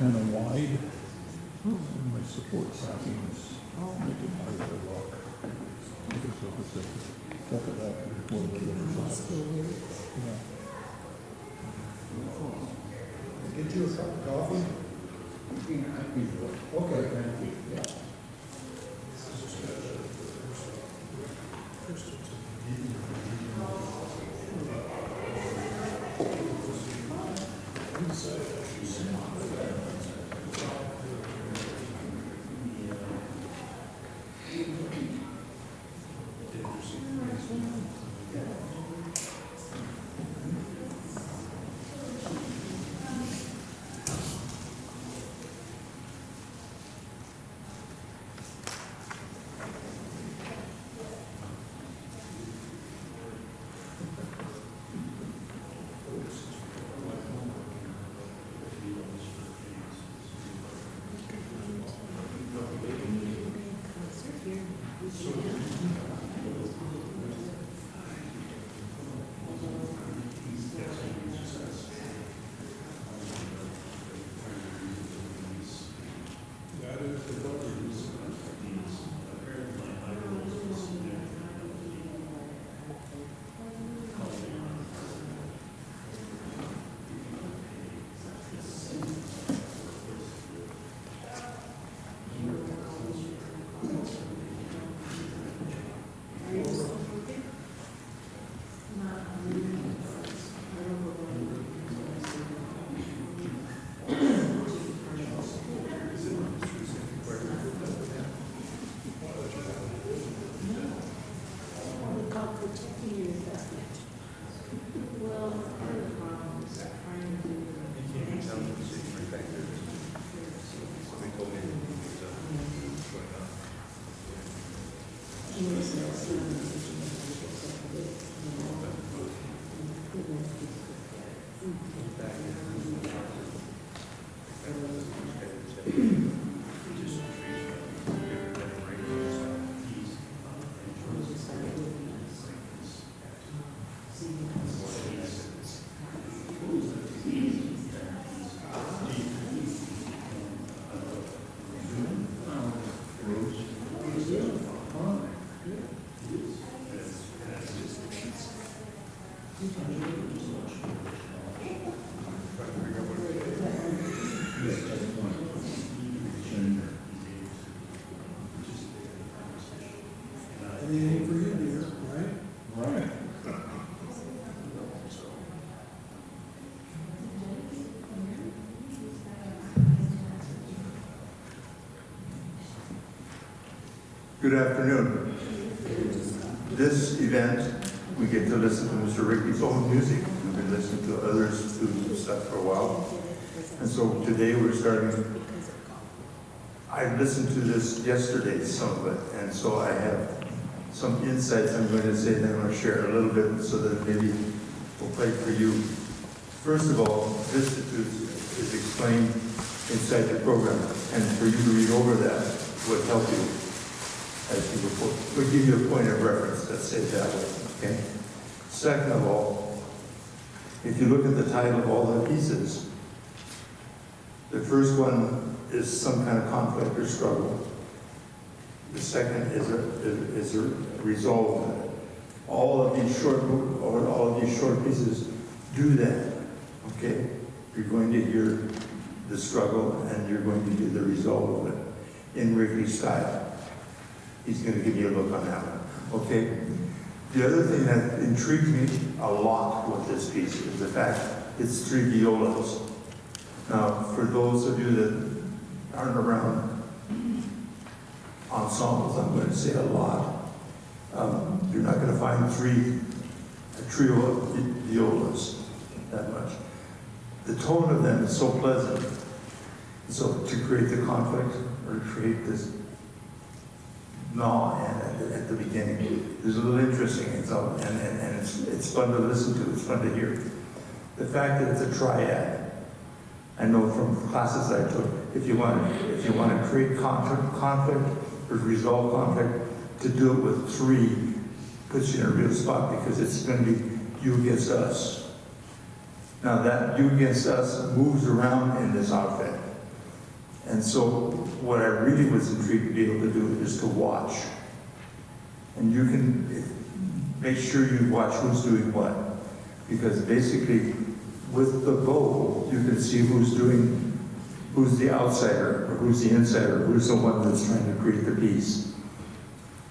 kind of wide. And my support backing is making hard to walk. Look at that. One of the other side. Yeah. Get you a cup of coffee? Okay, thank you. Yeah. Anything for you, dear, right? Right. Good afternoon. This event, we get to listen to Mr. Ricky's own music. We've been listening to others do stuff for a while. And so today we're starting, I listened to this yesterday, some of it, and so I have some insights I'm going to say, and I'm going to share a little bit so that maybe will play for you. First of all, this is explained inside the program, and for you to read over that would help you as you report. We'll give you a point of reference, let's say it that way, okay? Second of all, if you look at the title of all the pieces, the first one is some kind of conflict or struggle. The second is a resolve. All of these short pieces do that, okay? You're going to hear the struggle and you're going to hear the resolve of it in Wrigley's style. He's going to give you a look on that one, okay? The other thing that intrigues me a lot with this piece is the fact it's 3 violas. Now, for those of you that aren't around ensembles, I'm going to say a lot. You're not going to find a trio of violas that much. The tone of them is so pleasant. So to create the conflict or to create this gnaw at the beginning is a little interesting. And it's fun to listen to. It's fun to hear. The fact that it's a triad. I know from classes I took, if you want to create conflict or resolve conflict, to do it with 3 puts you in a real spot because it's going to be you against us. Now that you against us moves around in this outfit. And so what I really was intrigued to be able to do is to watch. And you can make sure you watch who's doing what. Because basically, with the bow, you can see who's the outsider, or who's the insider, who's the one that's trying to create the piece.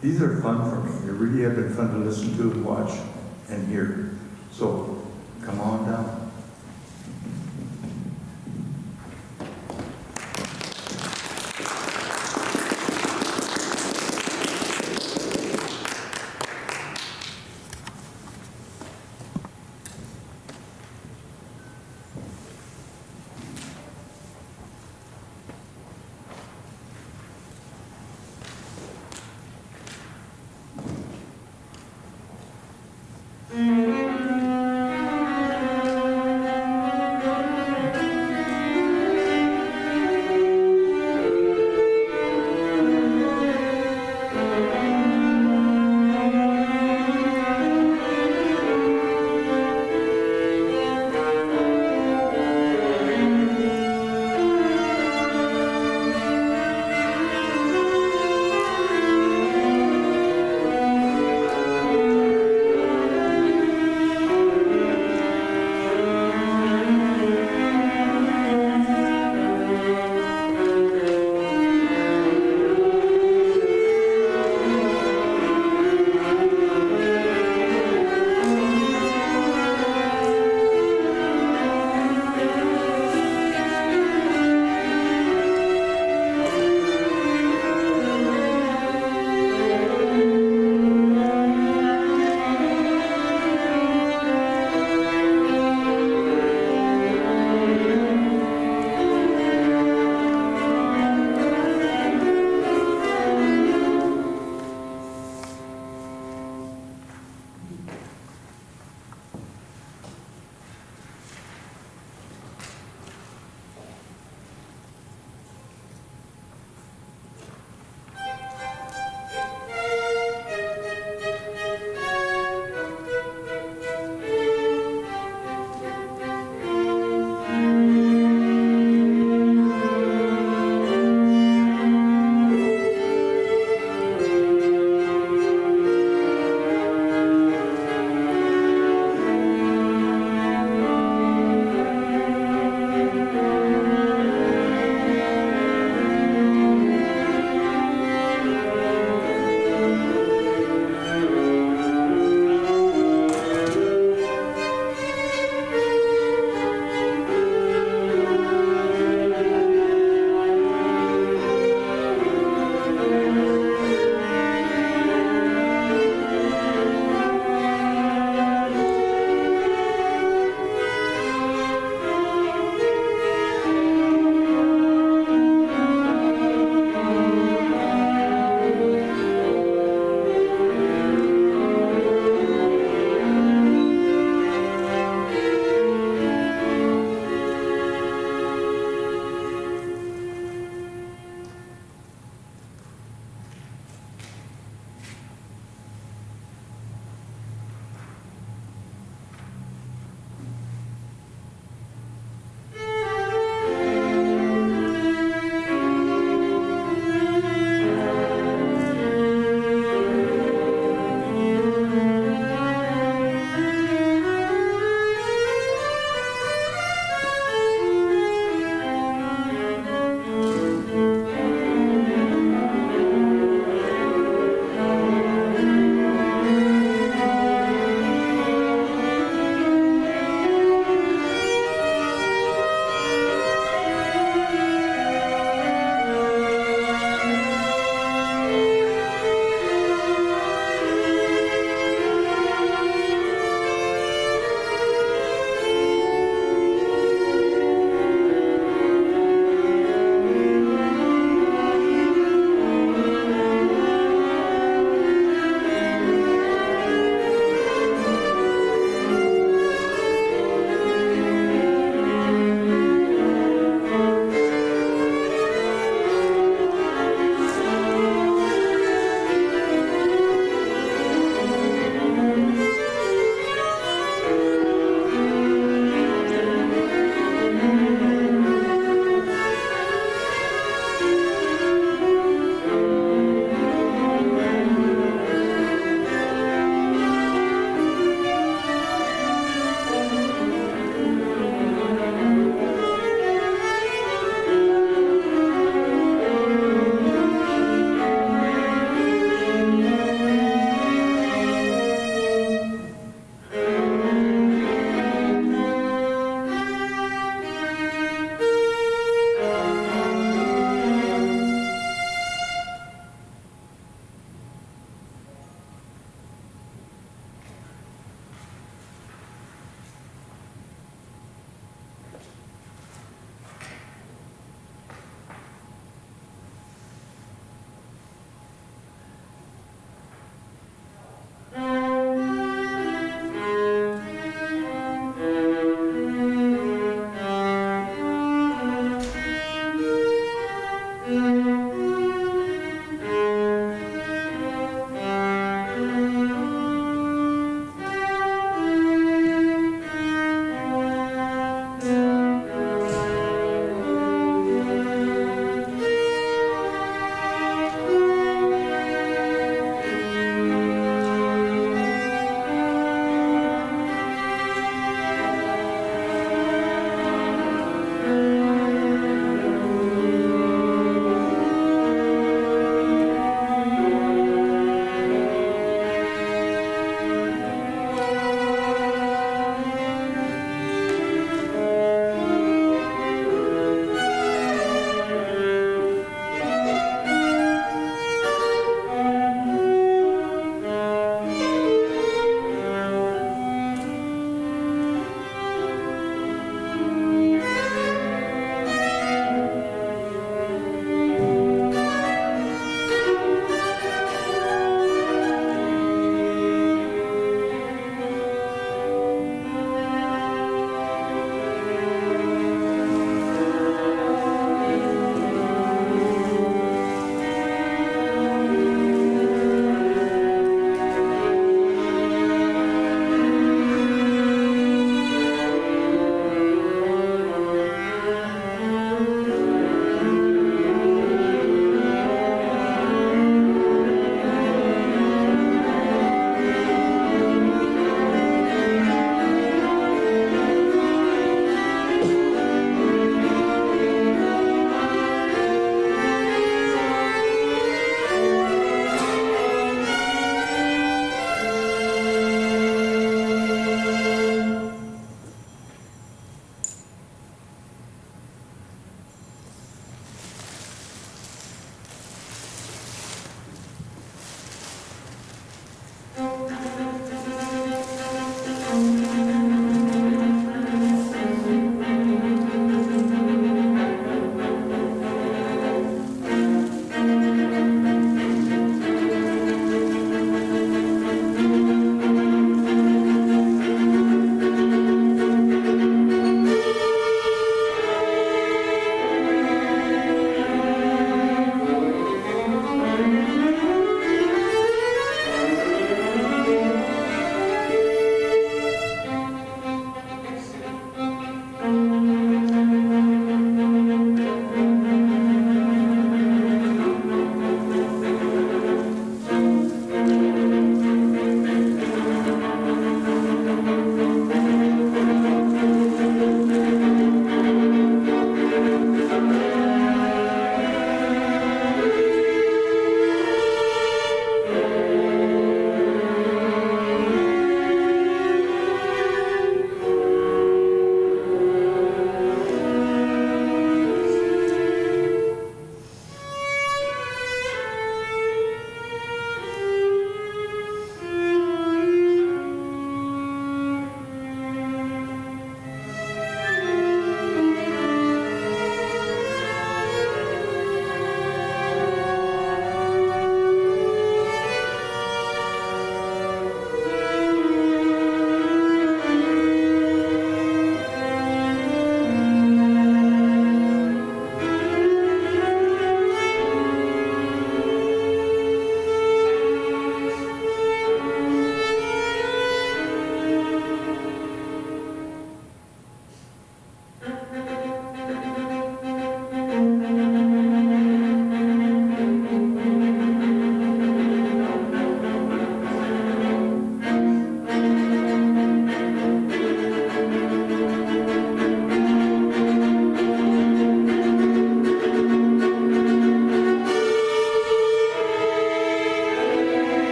These are fun for me. They really have been fun to listen to and watch and hear. So, come on down.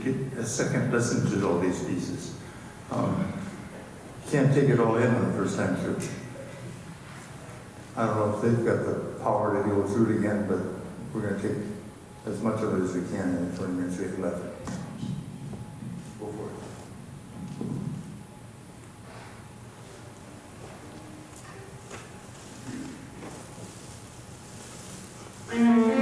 get a second listen to all these pieces. Can't take it all in on the first time through. I don't know if they've got the power to go through it again, but we're going to take as much of it as we can in the 20 minutes we have left. Go for it. Thank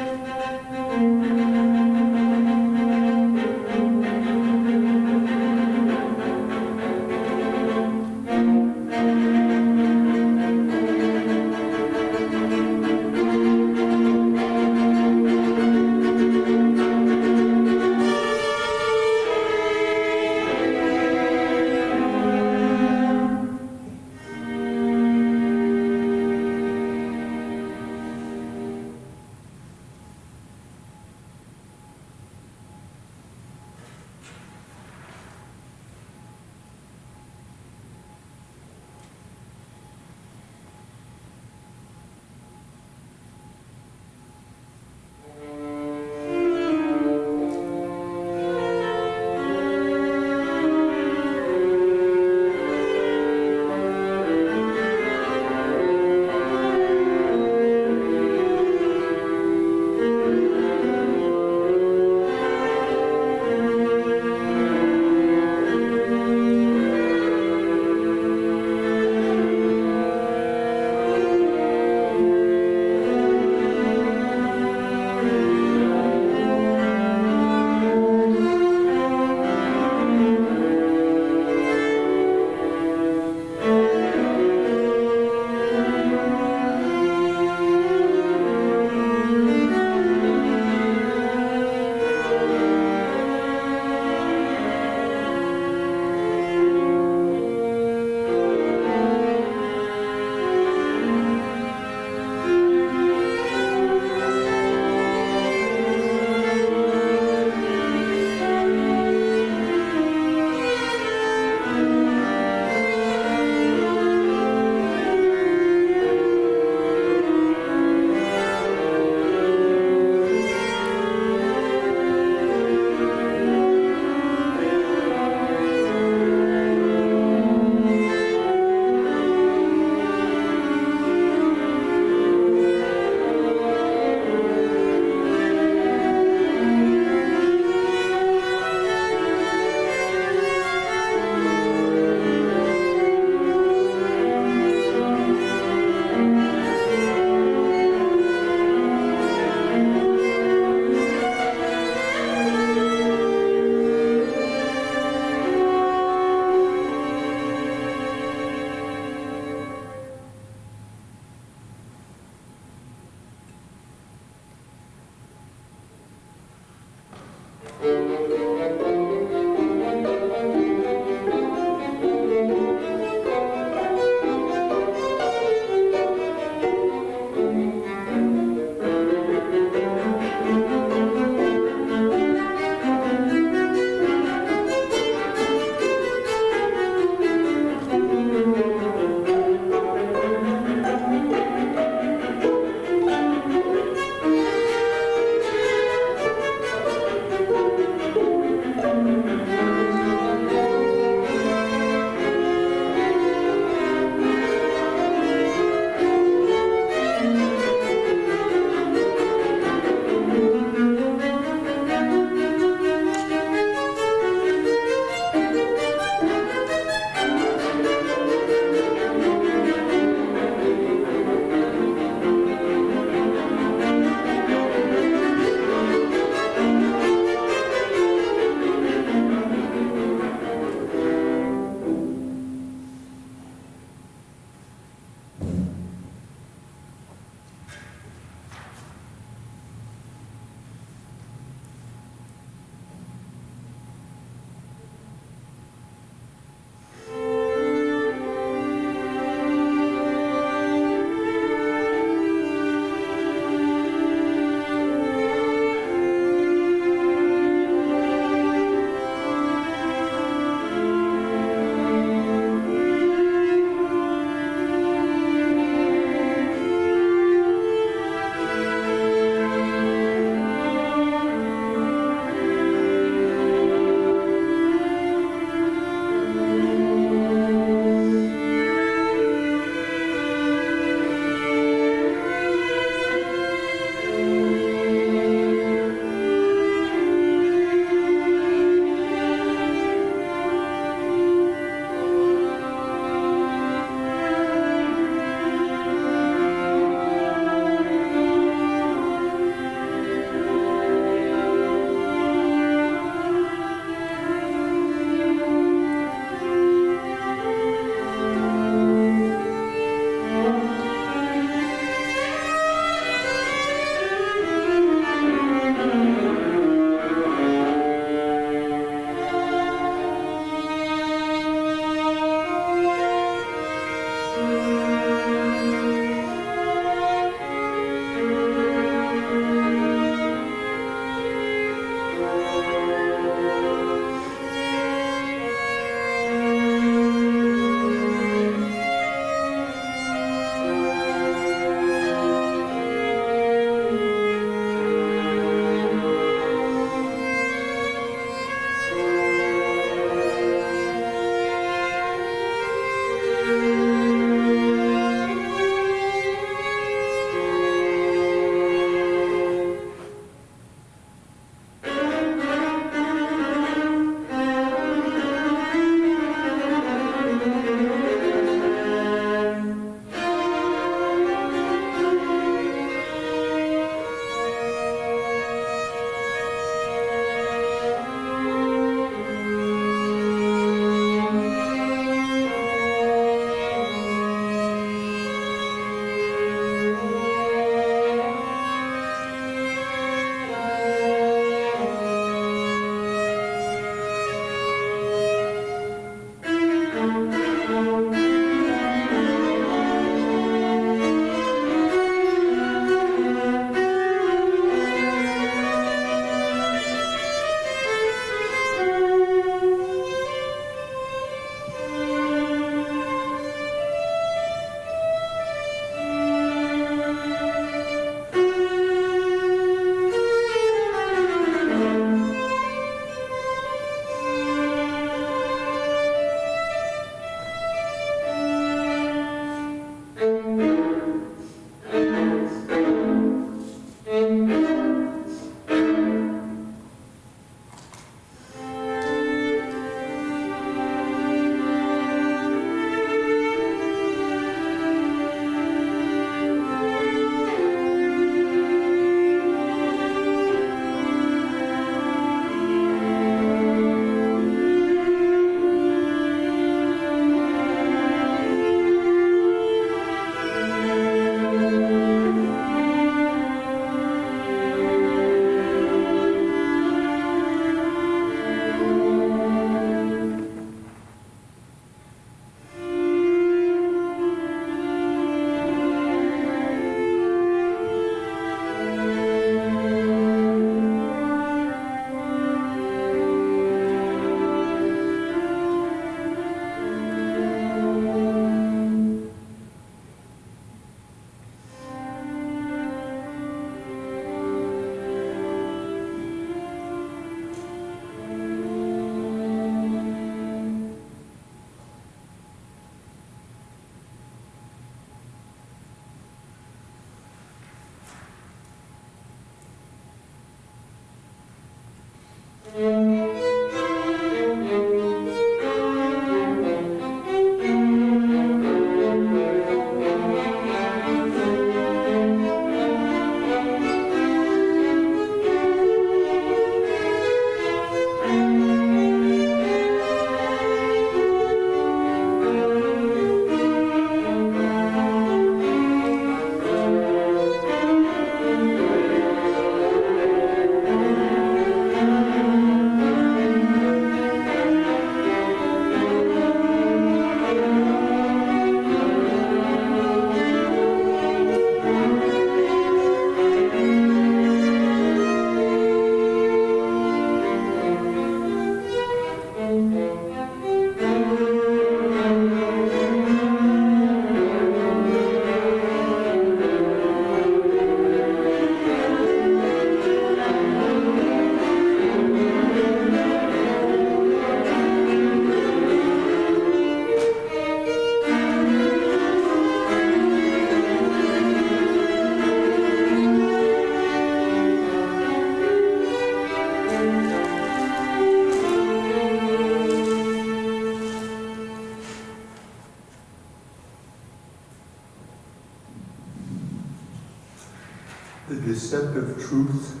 The deceptive truth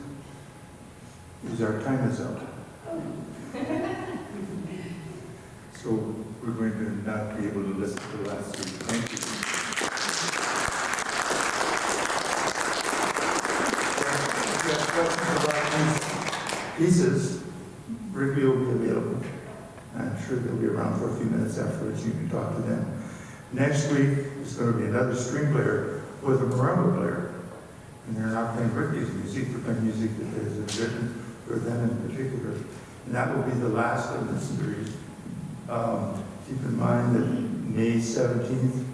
is our time is up. So we're going to not be able to listen to the last three. Thank you. If you have questions about these pieces, Ricky will be available. I'm sure they'll be around for a few minutes afterwards. You can talk to them. Next week is going to be another string player with a marimba player. And they're not playing Ricky's music, they're playing music that is written for them in particular. And that will be the last of this series. Keep in mind that May 17th,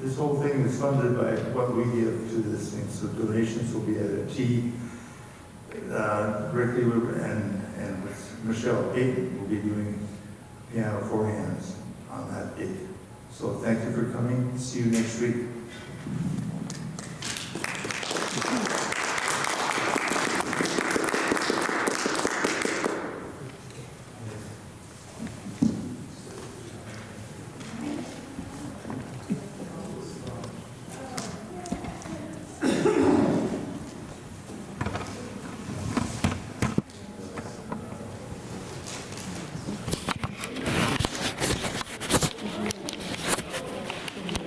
this whole thing is funded by what we give to this thing. So donations will be at a T. Ricky and with Michelle Payton will be doing piano four hands on that date. So thank you for coming. See you next week.